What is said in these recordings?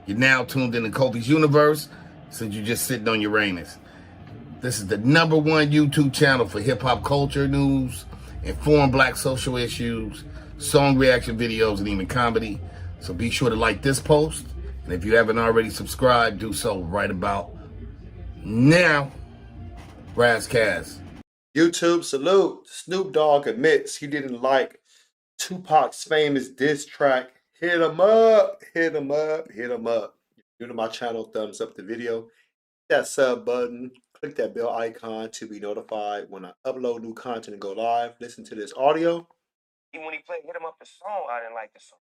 You're now tuned into Kofi's universe, since you're just sitting on Uranus. This is the #1 YouTube channel for hip-hop culture news, informed black social issues, song reaction videos, and even comedy. So be sure to like this post, and if you haven't already subscribed, do so right about now. Razzcast. YouTube salute. Snoop Dogg admits he didn't like 2Pac's famous diss track, Hit 'em up, hit 'em up, hit 'em up. If you're new to my channel, thumbs up the video, hit that sub button, click that bell icon to be notified when I upload new content and go live. Listen to this audio. Even when he played Hit 'em Up the song, I didn't like the song.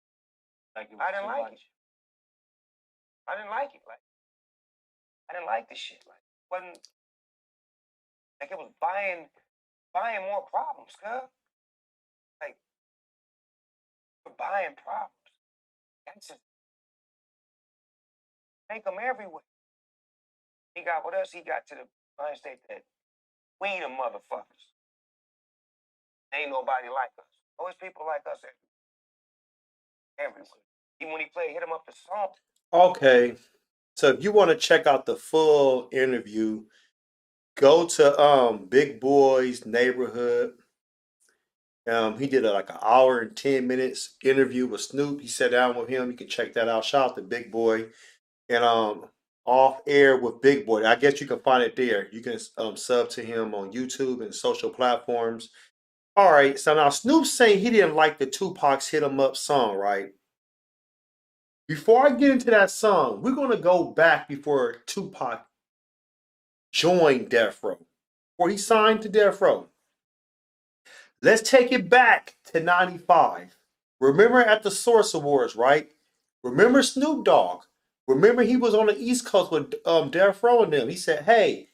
I didn't like it. I didn't like it. I didn't like the shit. Wasn't like it was buying more problems, cuz. Like, we're buying problems. That's just make them everywhere. He got what else? He got to the United States that we the motherfuckers. Ain't nobody like us. Always people like us everywhere. Even when he played Hit 'em Up the song. Okay, so if you want to check out the full interview, go to Big Boy's neighborhood. He did like an hour and 10 minutes interview with Snoop. He sat down with him. You can check that out. Shout out to Big Boy. And off air with Big Boy. I guess you can find it there. You can sub to him on YouTube and social platforms. All right. So now Snoop's saying he didn't like the 2Pac's Hit 'em Up song, right? Before I get into that song, we're gonna go back before 2Pac joined Death Row, before he signed to Death Row. Let's take it back to 95. Remember at the Source Awards, right? Remember Snoop Dogg. Remember he was on the East Coast with Death Row and them. He said, hey,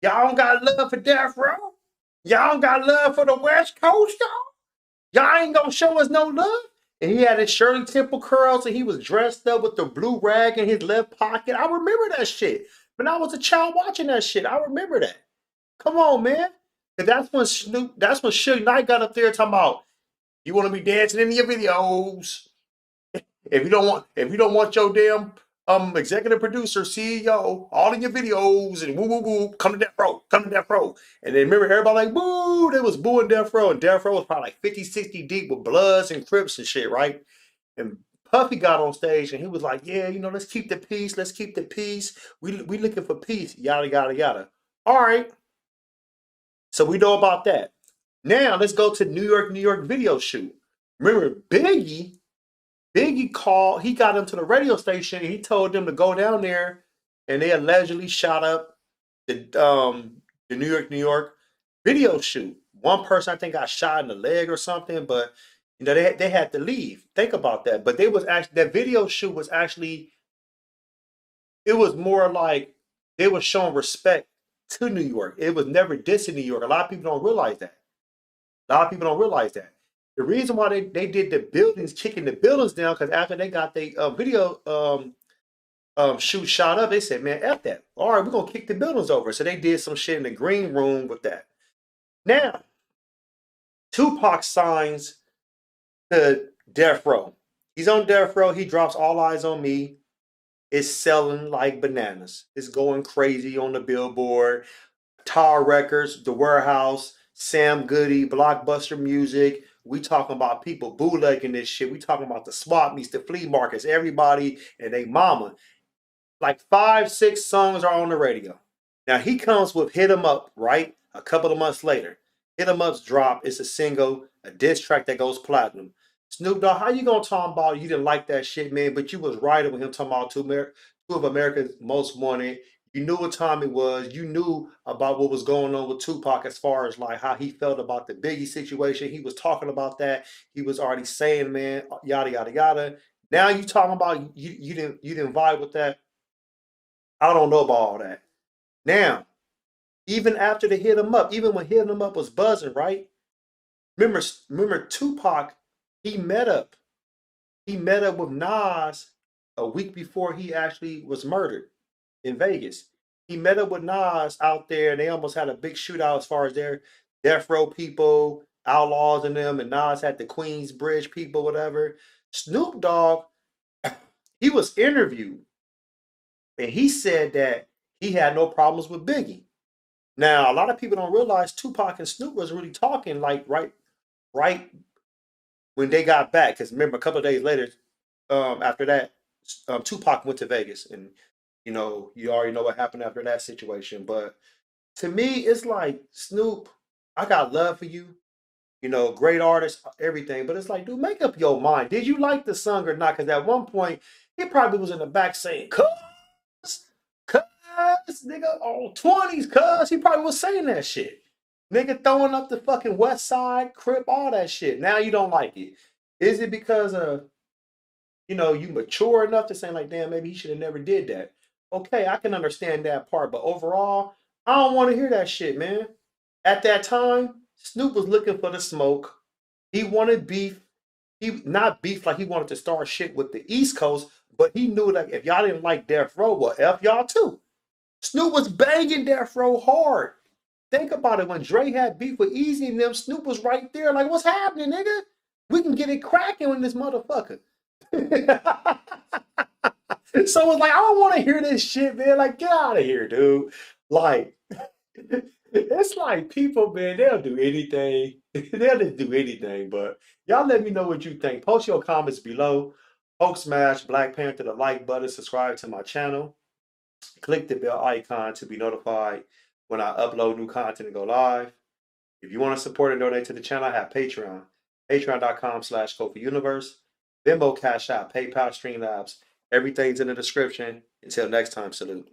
y'all don't got love for Death Row? Y'all don't got love for the West Coast, y'all? Y'all ain't gonna show us no love? And he had his Shirley Temple curls and he was dressed up with the blue rag in his left pocket. I remember that shit. When I was a child watching that shit, I remember that. Come on, man. And that's when Suge Knight got up there talking about, you want to be dancing in your videos. If you don't want your damn executive producer, CEO, all in your videos and woo woo woo, come to Death Row. And then remember everybody like, boo, they was booing Death Row, and Death Row was probably like 50, 60 deep with Bloods and Crips and shit, right? And Puffy got on stage and he was like, yeah, let's keep the peace. We looking for peace, yada, yada, yada. All right. So we know about that. Now let's go to New York video shoot. Remember Biggie called, he got him to the radio station and he told them to go down there, and they allegedly shot up the New York video shoot. One person I think got shot in the leg or something, but they had to leave. Think about that. But that video shoot was actually, it was more like they were showing respect to New York. It was never dissing New York. A lot of people don't realize that. The reason why they did the buildings, kicking the buildings down, because after they got their video shoot shot up, they said, man, F that. All right, we're going to kick the buildings over. So they did some shit in the green room with that. Now, 2Pac signs to Death Row. He's on Death Row. He drops All Eyes on Me. It's selling like bananas. It's going crazy on the Billboard. Tar Records, The Warehouse, Sam Goody, Blockbuster Music. We talking about people bootlegging this shit. We talking about the swap meets, the flea markets, everybody and they mama. Like 5, 6 songs are on the radio. Now he comes with Hit 'em Up, right? A couple of months later. Hit 'em Up's drop. It's a single, a diss track that goes platinum. Snoop Dogg, how you gonna talk about you didn't like that shit, man? But you was riding with him talking about two of America's most wanted. You knew what time it was. You knew about what was going on with 2Pac as far as like how he felt about the Biggie situation. He was talking about that. He was already saying, man, yada yada yada. Now you talking about you didn't vibe with that. I don't know about all that. Now, even after they hit him up, even when hitting him up was buzzing, right? Remember 2Pac, he met up with Nas a week before he actually was murdered in Vegas. He met up with Nas out there, and they almost had a big shootout as far as their Death Row people, Outlaws and them, and Nas had the Queensbridge people, whatever. Snoop Dogg, He was interviewed, and he said that he had no problems with Biggie. Now, a lot of people don't realize Tupac and Snoop was really talking like right when they got back. Because remember, a couple of days later, after that, Tupac went to Vegas, and you already know what happened after that situation. But to me, it's like Snoop, I got love for you. Great artist, everything. But it's like, dude, make up your mind. Did you like the song or not? Because at one point, he probably was in the back saying, cuz, nigga, on 20s, cuz. He probably was saying that shit. Nigga throwing up the fucking West Side, Crip, all that shit. Now you don't like it. Is it because of, you mature enough to say, like, damn, maybe he should have never did that? Okay, I can understand that part. But overall, I don't want to hear that shit, man. At that time, Snoop was looking for the smoke. He wanted beef. He not beef like he wanted to start shit with the East Coast, but he knew that if y'all didn't like Death Row, well, F y'all too. Snoop was banging Death Row hard. Think about it. When Dre had beef with Easy and them, Snoop was right there. Like, what's happening, nigga? We can get it cracking with this motherfucker. So it's like, I don't want to hear this shit, man. Like, get out of here, dude. Like, it's like people, man, they'll do anything. They'll just do anything. But y'all let me know what you think. Post your comments below. Poke smash Black Panther the like button. Subscribe to my channel. Click the bell icon to be notified when I upload new content and go live. If you want to support and donate to the channel, I have Patreon. Patreon.com/KofiUniverse. Venmo, CashApp, PayPal, Streamlabs. Everything's in the description. Until next time, salute.